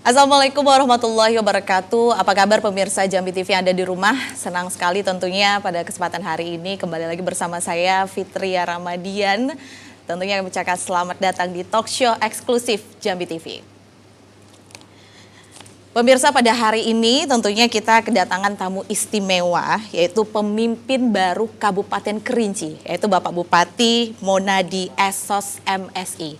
Assalamualaikum warahmatullahi wabarakatuh. Apa kabar pemirsa Jambi TV yang ada di rumah? Senang sekali tentunya pada kesempatan hari ini kembali lagi bersama saya Fitria Ramadian. Tentunya kami ucapkan selamat datang di talk show eksklusif Jambi TV. Pemirsa, pada hari ini tentunya kita kedatangan tamu istimewa, yaitu pemimpin baru Kabupaten Kerinci, yaitu Bapak Bupati Monadi Esos MSI.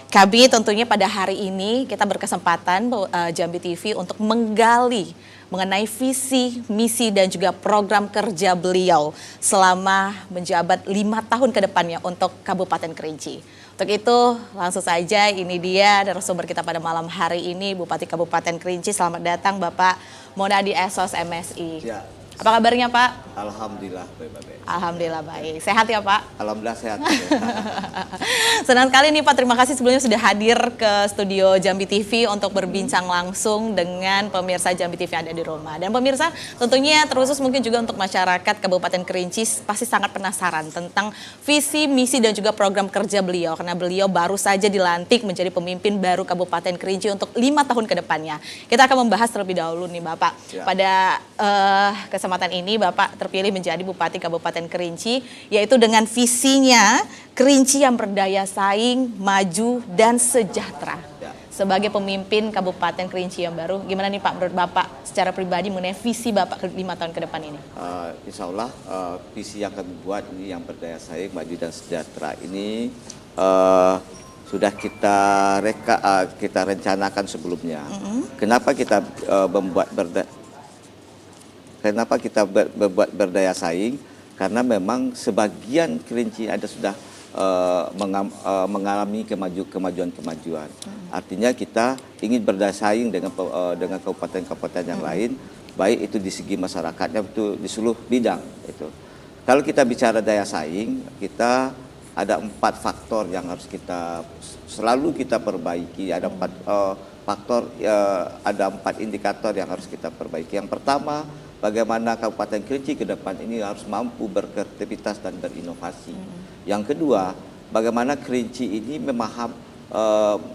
Kami tentunya pada hari ini kita berkesempatan Jambi TV untuk menggali mengenai visi, misi dan juga program kerja beliau selama menjabat 5 tahun ke depannya untuk Kabupaten Kerinci. Untuk itu langsung saja ini dia narasumber kita pada malam hari ini, Bupati Kabupaten Kerinci. Selamat datang Bapak Monadi Esos MSI. Ya. Apa kabarnya Pak? Alhamdulillah baik. Alhamdulillah baik. Sehat ya Pak? Alhamdulillah sehat. Senang sekali nih Pak, terima kasih sebelumnya sudah hadir ke studio Jambi TV untuk berbincang langsung dengan pemirsa Jambi TV yang ada di rumah. Dan pemirsa tentunya terkhusus mungkin juga untuk masyarakat Kabupaten Kerinci pasti sangat penasaran tentang visi, misi dan juga program kerja beliau. Karena beliau baru saja dilantik menjadi pemimpin baru Kabupaten Kerinci untuk 5 tahun ke depannya. Kita akan membahas terlebih dahulu nih Bapak. Ya. Pada kesempatan ini Bapak terpilih menjadi Bupati Kabupaten Kerinci, yaitu dengan visinya Kerinci yang berdaya saing, maju, dan sejahtera. Ya. Sebagai pemimpin Kabupaten Kerinci yang baru, gimana nih Pak menurut Bapak secara pribadi mengenai visi Bapak 5 tahun ke depan ini? Insya Allah visi yang kami buat ini yang berdaya saing, maju dan sejahtera ini sudah kita rencanakan sebelumnya. Kenapa kita Kenapa kita berbuat berdaya saing? Karena memang sebagian Kerinci ada sudah mengalami kemajuan. Artinya kita ingin berdaya saing dengan kabupaten-kabupaten yang lain, baik itu di segi masyarakatnya, itu di seluruh bidang. Itu. Kalau kita bicara daya saing, kita ada 4 faktor yang harus selalu kita perbaiki. Ada 4 faktor, ada 4 indikator yang harus kita perbaiki. Yang pertama, bagaimana Kabupaten Kerinci ke depan ini harus mampu berkreativitas dan berinovasi. Yang kedua, bagaimana Kerinci ini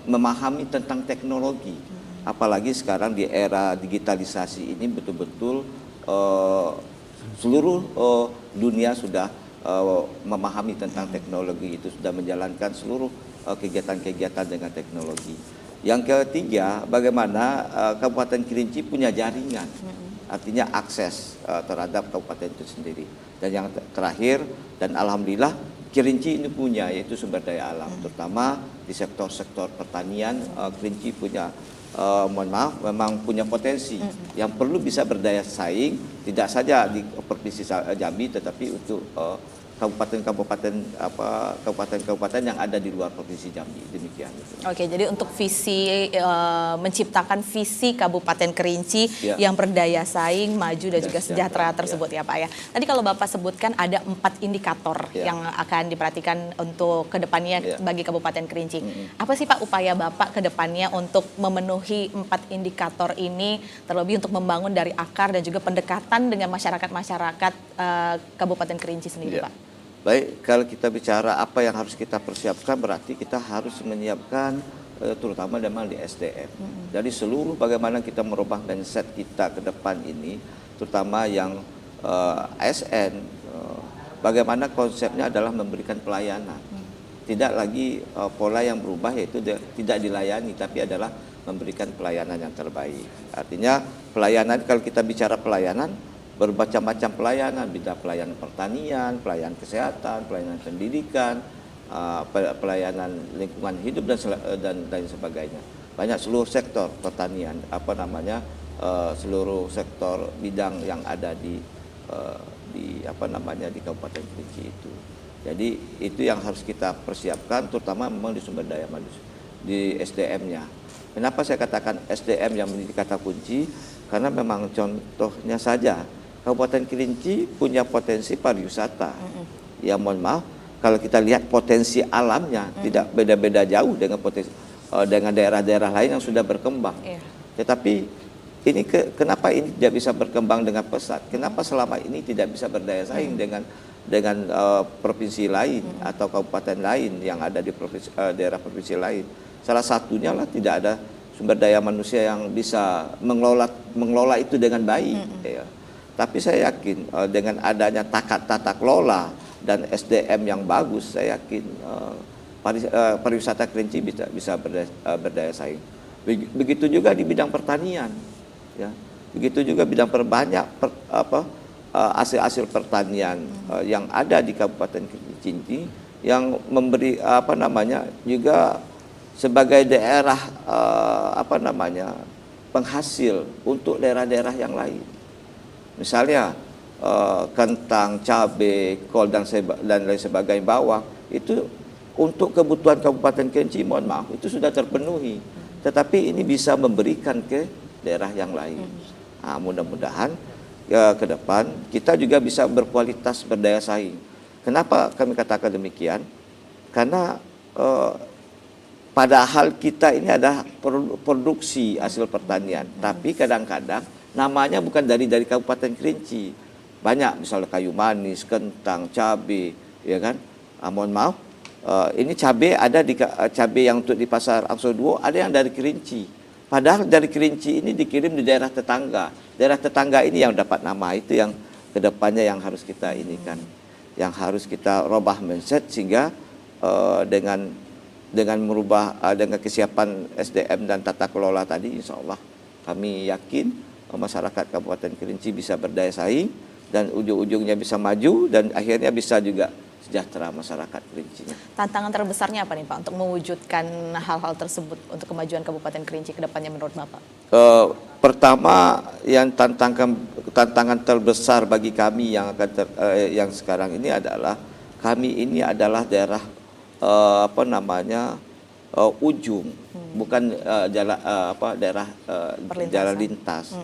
memahami tentang teknologi. Apalagi sekarang di era digitalisasi ini betul-betul seluruh dunia sudah memahami tentang teknologi, itu sudah menjalankan seluruh kegiatan-kegiatan dengan teknologi. Yang ketiga, bagaimana Kabupaten Kerinci punya jaringan. Artinya akses terhadap kabupaten itu sendiri. Dan yang terakhir, dan alhamdulillah Kerinci ini punya, yaitu sumber daya alam, terutama di sektor-sektor pertanian. Kerinci punya, memang punya potensi yang perlu bisa berdaya saing, tidak saja di provinsi Jambi, tetapi untuk kabupaten-kabupaten yang ada di luar provinsi Jambi. Demikian. Oke, jadi untuk visi menciptakan visi Kabupaten Kerinci yang berdaya saing, maju dan juga sejahtera tersebut ya Pak ya. Tadi kalau Bapak sebutkan ada 4 indikator yang akan diperhatikan untuk kedepannya bagi Kabupaten Kerinci. Apa sih Pak upaya Bapak kedepannya untuk memenuhi 4 indikator ini, terlebih untuk membangun dari akar dan juga pendekatan dengan masyarakat-masyarakat Kabupaten Kerinci sendiri Pak? Baik, kalau kita bicara apa yang harus kita persiapkan, berarti kita harus menyiapkan terutama memang di SDM. Jadi seluruh bagaimana kita merubah mindset kita ke depan ini, terutama yang ASN, bagaimana konsepnya adalah memberikan pelayanan. Tidak lagi pola yang berubah, yaitu tidak dilayani, tapi adalah memberikan pelayanan yang terbaik. Artinya pelayanan, kalau kita bicara pelayanan, bermacam-macam pelayanan, bidang pelayanan pertanian, pelayanan kesehatan, pelayanan pendidikan, pelayanan lingkungan hidup dan sebagainya. Banyak seluruh sektor pertanian, seluruh sektor bidang yang ada di Kabupaten Kerinci itu. Jadi itu yang harus kita persiapkan, terutama memang di sumber daya manusia, di SDM-nya. Kenapa saya katakan SDM yang menjadi kata kunci? Karena memang contohnya saja, Kabupaten Kerinci punya potensi pariwisata. Ya mohon maaf, kalau kita lihat potensi alamnya tidak beda-beda jauh dengan daerah-daerah lain yang sudah berkembang. Tetapi ini kenapa ini tidak bisa berkembang dengan pesat? Kenapa selama ini tidak bisa berdaya saing dengan provinsi lain atau kabupaten lain yang ada di daerah provinsi lain? Salah satunya lah tidak ada sumber daya manusia yang bisa mengelola itu dengan baik. Ya. Tapi saya yakin dengan adanya tata kelola dan SDM yang bagus, saya yakin pariwisata Kerinci bisa berdaya saing. Begitu juga di bidang pertanian, ya. Begitu juga bidang perbanyak hasil-hasil pertanian yang ada di Kabupaten Kerinci yang memberi juga sebagai daerah penghasil untuk daerah-daerah yang lain. Misalnya kentang, cabai, kol dan lain sebagainya, bawang itu untuk kebutuhan Kabupaten Kerinci, mohon maaf, itu sudah terpenuhi. Tetapi ini bisa memberikan ke daerah yang lain. Nah, mudah-mudahan ke depan kita juga bisa berkualitas berdaya saing. Kenapa kami katakan demikian? Karena padahal kita ini adalah produksi hasil pertanian, tapi kadang-kadang namanya bukan dari Kabupaten Kerinci. Banyak misalnya kayu manis, kentang, cabai, ya kan? Mohon maaf, ini cabai ada di cabai yang untuk di pasar Angsol Duo ada yang dari Kerinci. Padahal dari Kerinci ini dikirim di daerah tetangga. Daerah tetangga ini yang dapat nama, itu yang kedepannya yang harus kita inikan, yang harus kita robah mindset sehingga dengan merubah dengan kesiapan SDM dan tata kelola tadi, insya Allah kami yakin masyarakat Kabupaten Kerinci bisa berdaya saing dan ujung-ujungnya bisa maju dan akhirnya bisa juga sejahtera masyarakat Kerinci. Tantangan terbesarnya apa nih Pak untuk mewujudkan hal-hal tersebut untuk kemajuan Kabupaten Kerinci ke depannya menurut Bapak? Pertama, yang tantangan terbesar bagi kami yang sekarang ini adalah kami ini adalah daerah ujung, bukan daerah jalan lintas.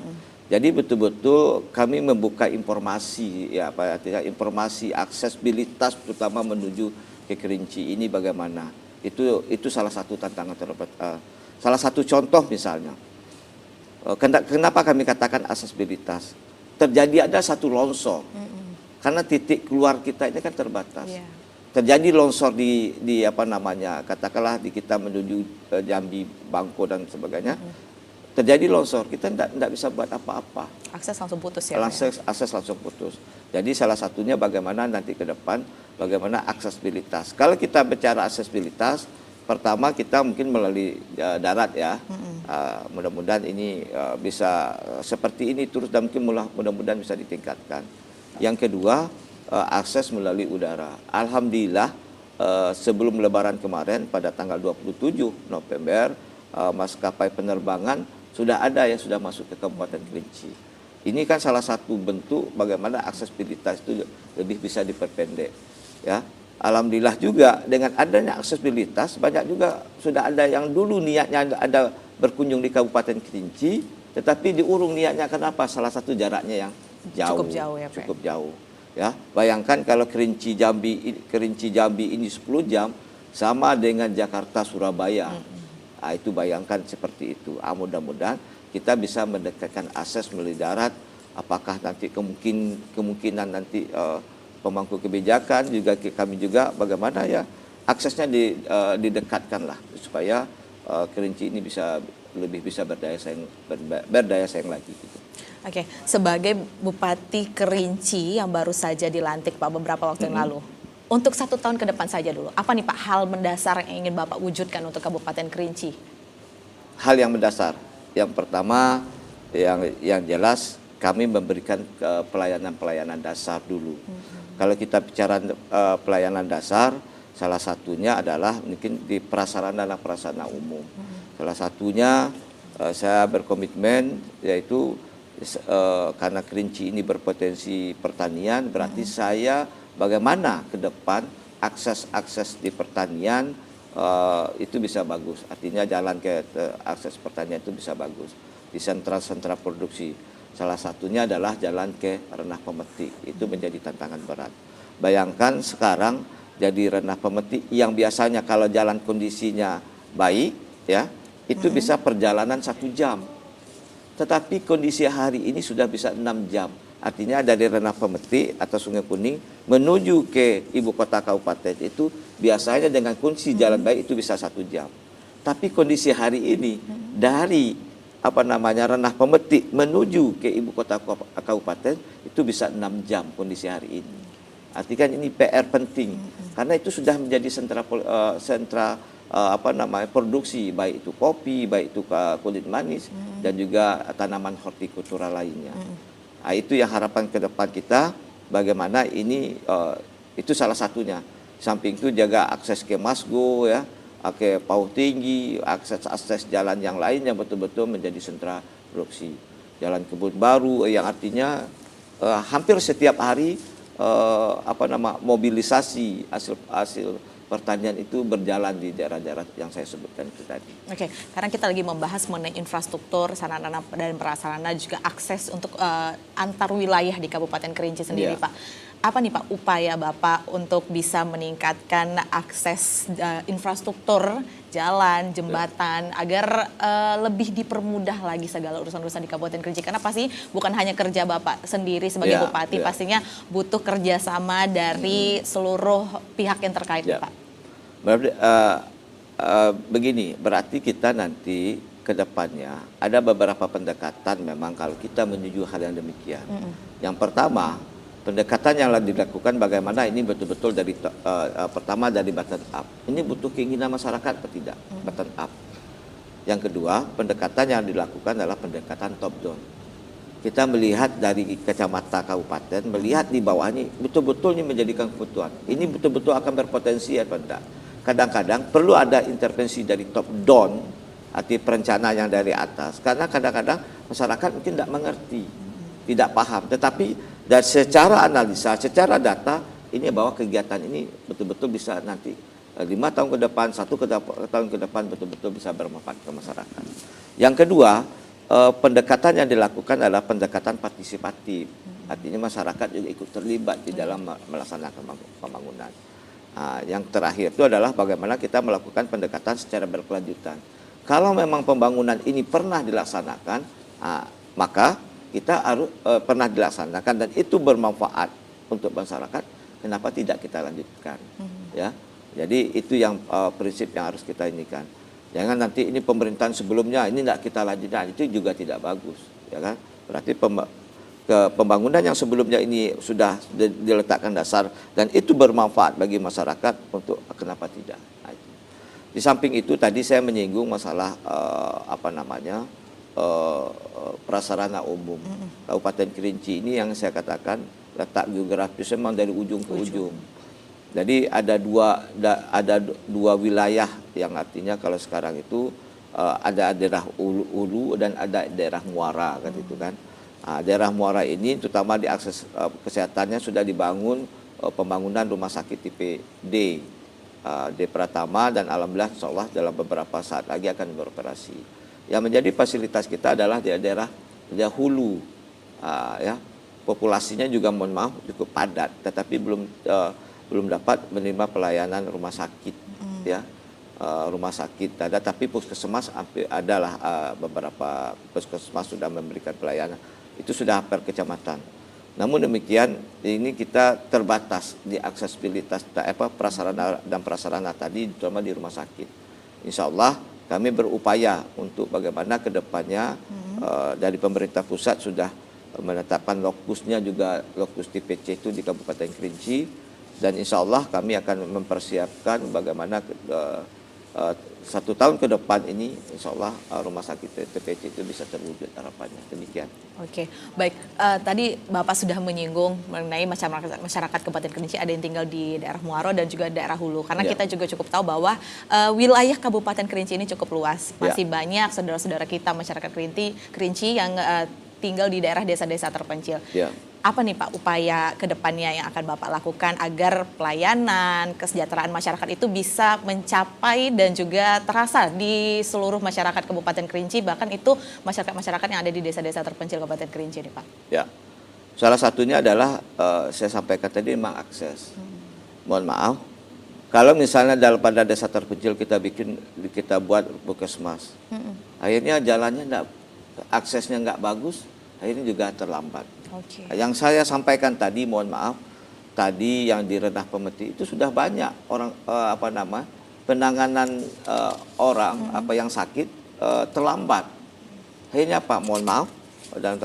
Jadi betul-betul kami membuka informasi, informasi aksesibilitas terutama menuju ke Kerinci ini bagaimana. Itu salah satu tantangan terbesar. Salah satu contoh misalnya, kenapa kami katakan aksesibilitas? Terjadi ada satu longsor, karena titik keluar kita ini kan terbatas. Yeah. Terjadi longsor di katakanlah di kita menuju Jambi, Bangko dan sebagainya. Terjadi longsor, kita tidak bisa buat apa-apa. Akses langsung putus ya? Akses langsung putus. Jadi salah satunya bagaimana nanti ke depan, bagaimana aksesibilitas. Kalau kita bicara aksesibilitas, pertama kita mungkin melalui darat ya. Mudah-mudahan ini bisa seperti ini terus dan mungkin mudah-mudahan bisa ditingkatkan. Yang kedua, akses melalui udara. Alhamdulillah sebelum Lebaran kemarin pada tanggal 27 November maskapai penerbangan sudah ada yang sudah masuk ke Kabupaten Kerinci. Ini kan salah satu bentuk bagaimana aksesibilitas itu lebih bisa diperpendek. Ya, alhamdulillah juga dengan adanya aksesibilitas banyak juga sudah ada yang dulu niatnya ada berkunjung di Kabupaten Kerinci, tetapi diurung niatnya. Kenapa? Salah satu jaraknya yang jauh, cukup jauh ya, Pak. Cukup jauh. Ya, bayangkan kalau Kerinci Jambi ini 10 jam sama dengan Jakarta Surabaya. Nah, itu bayangkan seperti itu. Mudah-mudahan kita bisa mendekatkan akses melalui darat. Apakah nanti kemungkinan nanti pemangku kebijakan juga kami juga bagaimana ya aksesnya didekatkan lah supaya Kerinci ini lebih bisa berdaya saing lagi. Gitu. Oke, sebagai Bupati Kerinci yang baru saja dilantik Pak beberapa waktu yang lalu. Untuk 1 tahun ke depan saja dulu, apa nih Pak hal mendasar yang ingin Bapak wujudkan untuk Kabupaten Kerinci? Hal yang mendasar, yang pertama yang jelas kami memberikan pelayanan dasar dulu. Kalau kita bicara pelayanan dasar, salah satunya adalah mungkin di prasarana umum. Salah satunya saya berkomitmen yaitu karena Kerinci ini berpotensi pertanian, berarti saya bagaimana ke depan akses di pertanian itu bisa bagus. Artinya jalan ke akses pertanian itu bisa bagus. Di sentra-sentra produksi. Salah satunya adalah jalan ke ranah pemetik. Itu menjadi tantangan berat. Bayangkan sekarang jadi ranah pemetik yang biasanya kalau jalan kondisinya baik, ya itu bisa perjalanan 1 jam. Tetapi kondisi hari ini sudah bisa 6 jam. Artinya dari ranah pemetik atau Sungai Kuning menuju ke ibu kota kabupaten itu biasanya dengan kondisi jalan baik itu bisa 1 jam. Tapi kondisi hari ini dari Renah Pemetik menuju ke ibu kota kabupaten itu bisa 6 jam kondisi hari ini. Artinya ini PR penting karena itu sudah menjadi sentra produksi, baik itu kopi, baik itu kulit manis dan juga tanaman hortikultura lainnya. Nah, itu yang harapan ke depan kita, bagaimana ini itu salah satunya. Samping itu jaga akses ke Masgo ya, ke Pauh Tinggi, akses jalan yang lainnya betul-betul menjadi sentra produksi. Jalan Kebun Baru yang artinya hampir setiap hari mobilisasi hasil pertanian itu berjalan di daerah-daerah yang saya sebutkan itu tadi. Oke, karena kita lagi membahas mengenai infrastruktur, sarana dan prasarana, juga akses untuk antar wilayah di Kabupaten Kerinci sendiri, Pak. Apa nih Pak upaya Bapak untuk bisa meningkatkan akses infrastruktur, jalan, jembatan, agar lebih dipermudah lagi segala urusan-urusan di Kabupaten Kerinci? Karena pasti bukan hanya kerja Bapak sendiri sebagai bupati, pastinya butuh kerjasama dari seluruh pihak yang terkait, Pak. Berarti, begini, berarti kita nanti ke depannya ada beberapa pendekatan memang kalau kita menuju hal yang demikian. Yang pertama, pendekatan yang dilakukan bagaimana ini betul-betul dari pertama dari bottom up. Ini butuh keinginan masyarakat atau tidak? Bottom up. Yang kedua, pendekatan yang dilakukan adalah pendekatan top down. Kita melihat dari kacamata kabupaten, melihat di bawah ini betul-betul ini menjadikan kebutuhan. Ini betul-betul akan berpotensi atau tidak. Kadang-kadang perlu ada intervensi dari top down, arti perencanaan yang dari atas. Karena kadang-kadang masyarakat mungkin tidak mengerti, tidak paham. Tetapi dan secara analisa, secara data, ini bahwa kegiatan ini betul-betul bisa nanti 5 tahun ke depan, 1 tahun ke depan betul-betul bisa bermanfaat ke masyarakat. Yang kedua, pendekatan yang dilakukan adalah pendekatan partisipatif. Artinya masyarakat juga ikut terlibat di dalam melaksanakan pembangunan. Yang terakhir itu adalah bagaimana kita melakukan pendekatan secara berkelanjutan. Kalau memang pembangunan ini pernah dilaksanakan, maka kita harus pernah dilaksanakan dan itu bermanfaat untuk masyarakat, kenapa tidak kita lanjutkan? Ya, jadi itu yang prinsip yang harus kita inikan. Jangan nanti ini pemerintahan sebelumnya ini tidak kita lanjutkan, itu juga tidak bagus, ya kan? Berarti pembangunan yang sebelumnya ini sudah diletakkan dasar dan itu bermanfaat bagi masyarakat, untuk kenapa tidak? Nah, itu. Di samping itu tadi saya menyinggung masalah prasarana umum. Kabupaten Kerinci ini yang saya katakan letak geografis memang dari ujung ke ujung. Jadi ada dua wilayah yang artinya kalau sekarang itu ada daerah Ulu dan ada daerah Muara kan itu kan. Daerah Muara ini terutama di akses kesehatannya sudah dibangun pembangunan rumah sakit tipe D Pratama, dan alhamdulillah insyaallah dalam beberapa saat lagi akan beroperasi. Yang menjadi fasilitas kita adalah daerah hulu, ya, populasinya juga mohon maaf cukup padat, tetapi belum dapat menerima pelayanan rumah sakit, ya, rumah sakit ada, tapi puskesmas adalah beberapa puskesmas sudah memberikan pelayanan, itu sudah per kecamatan. Namun demikian ini kita terbatas di aksesibilitas prasarana dan prasarana tadi, terutama di rumah sakit. Insya Allah kami berupaya untuk bagaimana ke depannya dari pemerintah pusat sudah menetapkan lokusnya juga, lokus TPC itu di Kabupaten Kerinci, dan insya Allah kami akan mempersiapkan bagaimana 1 tahun ke depan ini insya Allah rumah sakit TPC itu bisa terwujud, harapannya demikian. Oke, baik. Tadi Bapak sudah menyinggung mengenai masyarakat Kabupaten Kerinci ada yang tinggal di daerah Muaro dan juga daerah Hulu. Karena kita juga cukup tahu bahwa wilayah Kabupaten Kerinci ini cukup luas. Masih banyak saudara-saudara kita masyarakat Kerinci yang tinggal di daerah desa-desa terpencil. Apa nih Pak upaya kedepannya yang akan Bapak lakukan agar pelayanan, kesejahteraan masyarakat itu bisa mencapai dan juga terasa di seluruh masyarakat Kabupaten Kerinci, bahkan itu masyarakat-masyarakat yang ada di desa-desa terpencil Kabupaten Kerinci nih Pak? Ya, salah satunya adalah saya sampaikan tadi memang akses. Mohon maaf, kalau misalnya pada desa terpencil kita buat puskesmas, akhirnya jalannya aksesnya nggak bagus, akhirnya juga terlambat. Yang saya sampaikan tadi, mohon maaf, tadi yang di Renah Pemetik itu sudah banyak orang penanganan orang apa yang sakit terlambat. Akhirnya apa? Mohon maaf dan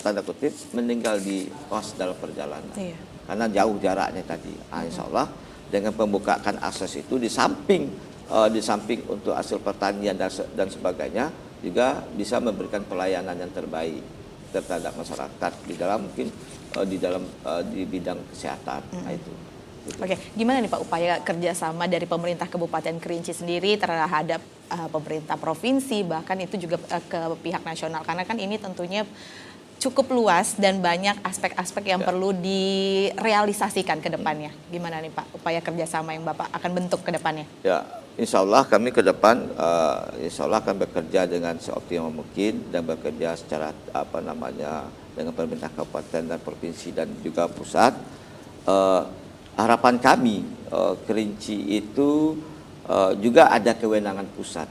tanda kutip meninggal di pos dalam perjalanan. Iya. Karena jauh jaraknya tadi. Insya Allah dengan pembukaan akses itu di samping untuk hasil pertanian dan sebagainya juga bisa memberikan pelayanan yang terbaik terhadap masyarakat di dalam mungkin di bidang kesehatan. Nah, itu. Oke, gimana nih Pak upaya kerjasama dari pemerintah Kabupaten Kerinci sendiri terhadap pemerintah provinsi, bahkan itu juga ke pihak nasional, karena kan ini tentunya cukup luas dan banyak aspek-aspek yang perlu direalisasikan ke depannya. Gimana nih Pak upaya kerjasama yang Bapak akan bentuk ke depannya? Ya, insya Allah kami ke depan insya Allah akan bekerja dengan seoptimal mungkin dan bekerja secara dengan pemerintah kabupaten dan provinsi dan juga pusat. Harapan kami Kerinci itu juga ada kewenangan pusat,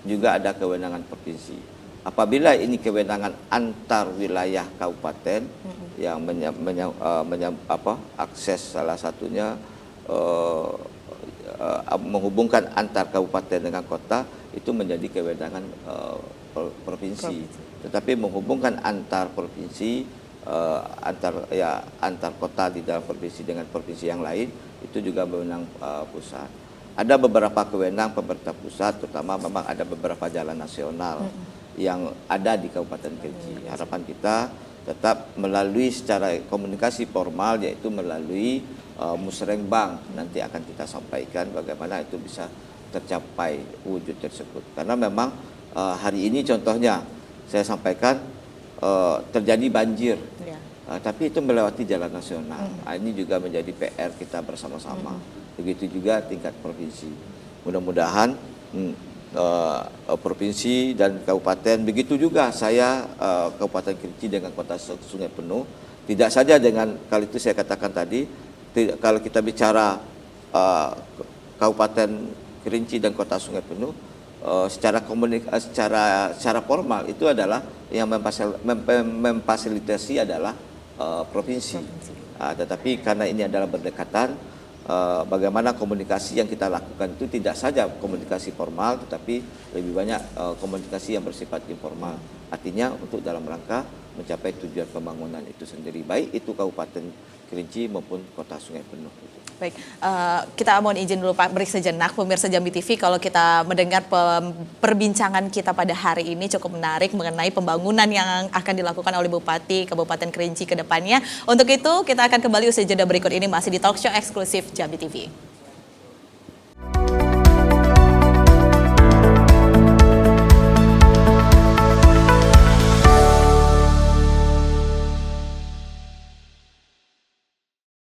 juga ada kewenangan provinsi. Apabila ini kewenangan antar wilayah kabupaten yang akses salah satunya menghubungkan antar kabupaten dengan kota itu menjadi kewenangan provinsi. Tetapi menghubungkan antar provinsi antar kota di dalam provinsi dengan provinsi yang lain itu juga wewenang pusat. Ada beberapa kewenang pemerintah pusat, terutama memang ada beberapa jalan nasional yang ada di Kabupaten Kerinci. Harapan kita tetap melalui secara komunikasi formal, yaitu melalui musrengbang, nanti akan kita sampaikan bagaimana itu bisa tercapai wujud tersebut. Karena memang hari ini contohnya saya sampaikan terjadi banjir, tapi itu melewati jalan nasional. Ini juga menjadi PR kita bersama-sama. Begitu juga tingkat provinsi. Mudah-mudahan provinsi dan kabupaten, begitu juga saya Kabupaten Kerinci dengan Kota Sungai Penuh, tidak saja dengan kalau itu saya katakan tadi, kalau kita bicara Kabupaten Kerinci dan Kota Sungai Penuh, secara formal itu adalah yang memfasilitasi adalah provinsi. Tetapi karena ini adalah berdekatan, bagaimana komunikasi yang kita lakukan itu tidak saja komunikasi formal, tetapi lebih banyak komunikasi yang bersifat informal. Artinya untuk dalam rangka mencapai tujuan pembangunan itu sendiri, baik itu Kabupaten Kerinci maupun Kota Sungai Penuh. Baik, kita mohon izin dulu Pak, break sejenak. Pemirsa Jambi TV, kalau kita mendengar perbincangan kita pada hari ini cukup menarik mengenai pembangunan yang akan dilakukan oleh Bupati Kabupaten Kerinci ke depannya. Untuk itu, kita akan kembali usai jeda berikut ini masih di talk show eksklusif Jambi TV.